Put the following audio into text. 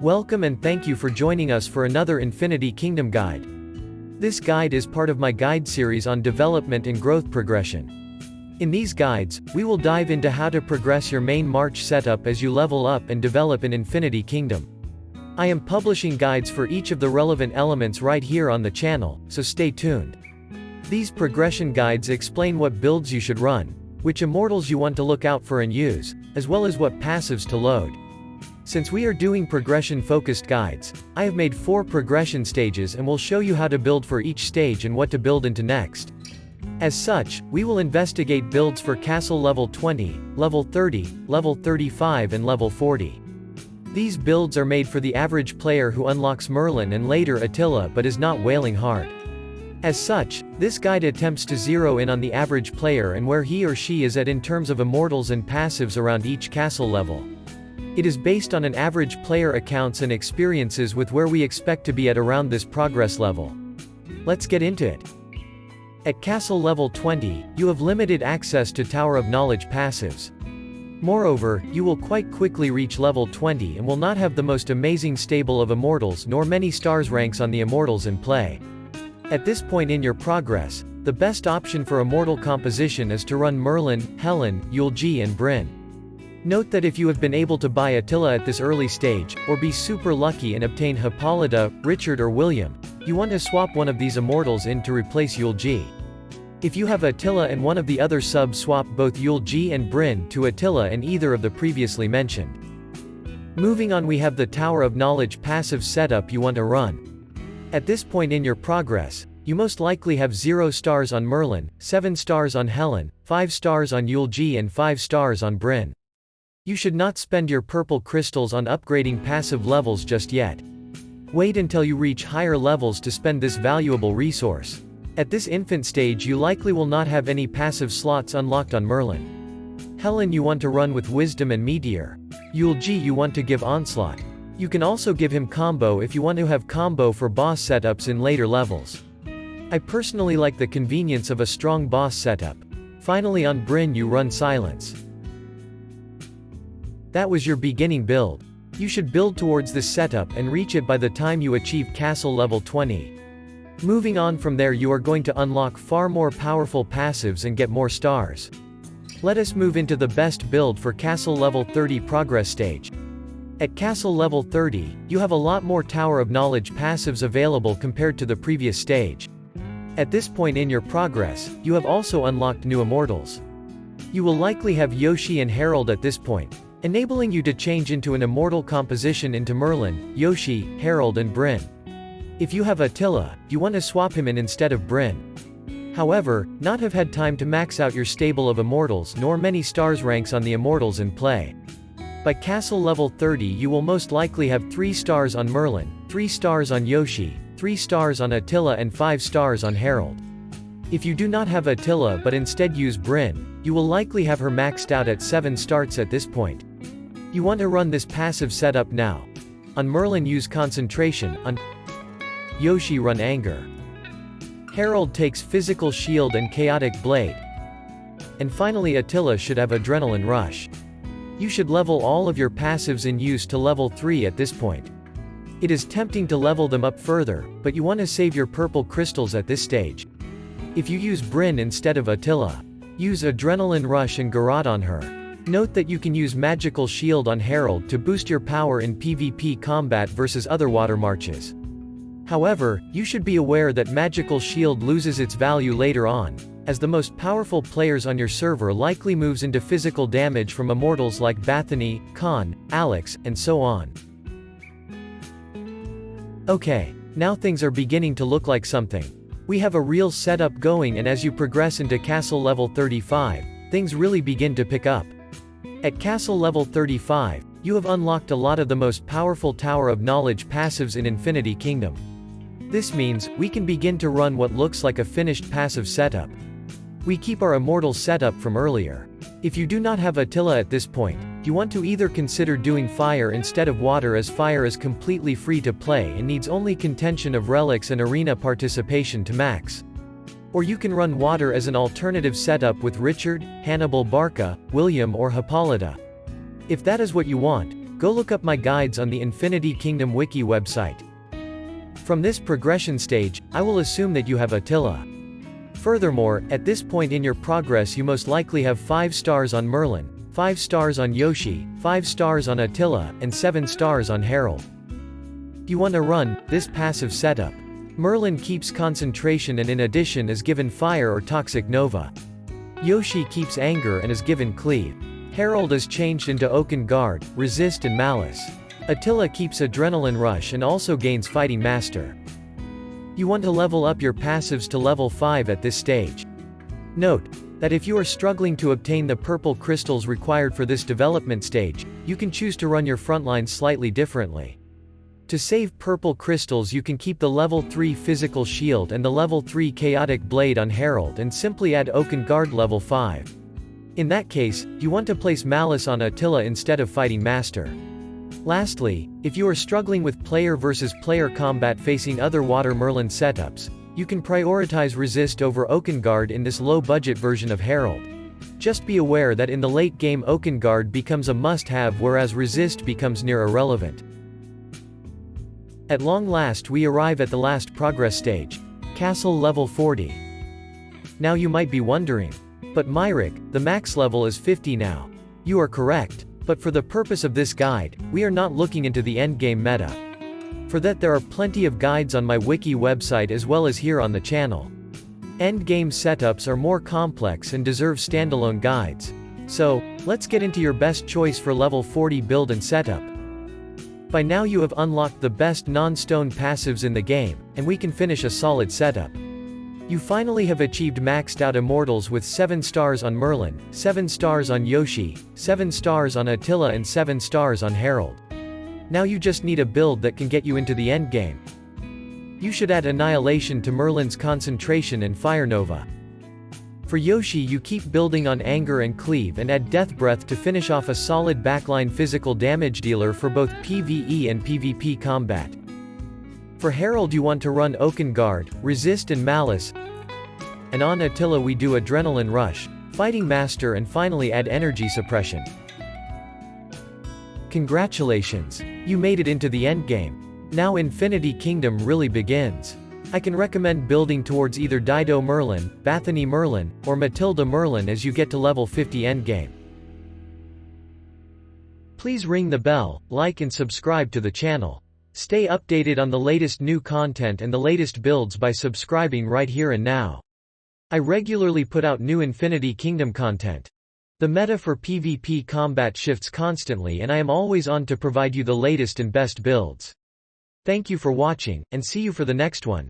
Welcome and thank you for joining us for another Infinity Kingdom guide. This guide is part of my guide series on development and growth progression. In these guides, we will dive into how to progress your main March setup as you level up and develop in Infinity Kingdom. I am publishing guides for each of the relevant elements right here on the channel, so stay tuned. These progression guides explain what builds you should run, which immortals you want to look out for and use, as well as what passives to load. Since we are doing progression-focused guides, I have made 4 progression stages and will show you how to build for each stage and what to build into next. As such, we will investigate builds for Castle Level 20, Level 30, Level 35 and Level 40. These builds are made for the average player who unlocks Merlin and later Attila but is not wailing hard. As such, this guide attempts to zero in on the average player and where he or she is at in terms of immortals and passives around each castle level. It is based on an average player accounts and experiences with where we expect to be at around this progress level. Let's get into it. At Castle Level 20, you have limited access to Tower of Knowledge passives. Moreover, you will quite quickly reach level 20 and will not have the most amazing stable of immortals nor many stars ranks on the immortals in play. At this point in your progress, the best option for immortal composition is to run Merlin, Helen, YOSHI and Brynn. Note that if you have been able to buy Attila at this early stage, or be super lucky and obtain Hippolyta, Richard or William, you want to swap one of these immortals in to replace YOSHI. If you have Attila and one of the other subs, swap both YOSHI and Brynn to Attila and either of the previously mentioned. Moving on, we have the Tower of Knowledge passive setup you want to run. At this point in your progress, you most likely have 0 stars on Merlin, 7 stars on Helen, 5 stars on YOSHI and 5 stars on Brynn. You should not spend your purple crystals on upgrading passive levels just yet. Wait until you reach higher levels to spend this valuable resource. At this infant stage you likely will not have any passive slots unlocked on Merlin. Helen you want to run with Wisdom and Meteor. YOSHI you want to give Onslaught. You can also give him Combo if you want to have combo for boss setups in later levels. I personally like the convenience of a strong boss setup. Finally, on Brynn you run Silence. That was your beginning build. You should build towards this setup and reach it by the time you achieve Castle Level 20. Moving on from there, you are going to unlock far more powerful passives and get more stars. Let us move into the best build for Castle Level 30 progress stage. At Castle Level 30, you have a lot more Tower of Knowledge passives available compared to the previous stage. At this point in your progress, you have also unlocked new immortals. You will likely have YOSHI and Herald at this point, enabling you to change into an immortal composition into Merlin, YOSHI, Herald and Brynn. If you have Attila, you want to swap him in instead of Brynn. However, not have had time to max out your stable of immortals nor many stars ranks on the immortals in play. By Castle Level 30 you will most likely have 3 stars on Merlin, 3 stars on YOSHI, 3 stars on Attila and 5 stars on Herald. If you do not have Attila but instead use Brynn, you will likely have her maxed out at 7 starts at this point. You want to run this passive setup now. On Merlin use Concentration, on YOSHI run Anger. Herald takes Physical Shield and Chaotic Blade. And finally Attila should have Adrenaline Rush. You should level all of your passives in use to level 3 at this point. It is tempting to level them up further, but you want to save your purple crystals at this stage. If you use Brynn instead of Attila, use Adrenaline Rush and Garrote on her. Note that you can use Magical Shield on Herald to boost your power in PvP combat versus other water marches. However, you should be aware that Magical Shield loses its value later on, as the most powerful players on your server likely moves into physical damage from immortals like Bethany, Khan, Alex, and so on. Okay, now things are beginning to look like something. We have a real setup going, and as you progress into Castle Level 35, things really begin to pick up. At Castle Level 35, you have unlocked a lot of the most powerful Tower of Knowledge passives in Infinity Kingdom. This means, we can begin to run what looks like a finished passive setup. We keep our immortal setup from earlier. If you do not have Attila at this point, you want to either consider doing Fire instead of Water, as Fire is completely free to play and needs only contention of relics and arena participation to max. Or you can run Water as an alternative setup with Richard, Hannibal Barca, William or Hippolyta. If that is what you want, Go look up my guides on the Infinity Kingdom Wiki website. From this progression stage, I will assume that you have Attila. Furthermore, at this point in your progress you most likely have 5 stars on Merlin, 5 stars on Yoshi, 5 stars on Attila, and 7 stars on Harold. You want to run this passive setup. Merlin keeps concentration and in addition is given fire or toxic nova. Yoshi keeps anger and is given cleave. Harold is changed into Oaken Guard, resist and malice. Attila keeps adrenaline rush and also gains fighting master. You want to level up your passives to level 5 at this stage. Note that if you are struggling to obtain the purple crystals required for this development stage, you can choose to run your frontline slightly differently. To save purple crystals you can keep the level 3 physical shield and the level 3 chaotic blade on Harold and simply add Oaken Guard level 5. In that case, you want to place malice on Attila instead of fighting master. Lastly, if you are struggling with player versus player combat facing other Water Merlin setups, you can prioritize resist over Oaken Guard in this low budget version of Harold. Just be aware that in the late game Oaken Guard becomes a must-have whereas resist becomes near irrelevant. At long last we arrive at the last progress stage. Castle level 40. Now you might be wondering. But Myrick, the max level is 50 now. You are correct. But for the purpose of this guide, we are not looking into the endgame meta. For that there are plenty of guides on my wiki website as well as here on the channel. Endgame setups are more complex and deserve standalone guides. So, let's get into your best choice for level 40 build and setup. By now you have unlocked the best non-stone passives in the game, and we can finish a solid setup. You finally have achieved maxed out immortals with 7 stars on Merlin, 7 stars on Yoshi, 7 stars on Attila and 7 stars on Harold. Now you just need a build that can get you into the endgame. You should add Annihilation to Merlin's concentration and Fire Nova. For Yoshi you keep building on Anger and Cleave and add Death Breath to finish off a solid backline physical damage dealer for both PvE and PvP combat. For Harold you want to run Oaken Guard, Resist and Malice, and on Attila we do Adrenaline Rush, Fighting Master and finally add Energy Suppression. Congratulations! You made it into the endgame. Now Infinity Kingdom really begins. I can recommend building towards either Dido Merlin, Bethany Merlin, or Matilda Merlin as you get to level 50 endgame. Please ring the bell, like and subscribe to the channel. Stay updated on the latest new content and the latest builds by subscribing right here and now. I regularly put out new Infinity Kingdom content. The meta for PvP combat shifts constantly and I am always on to provide you the latest and best builds. Thank you for watching, and see you for the next one.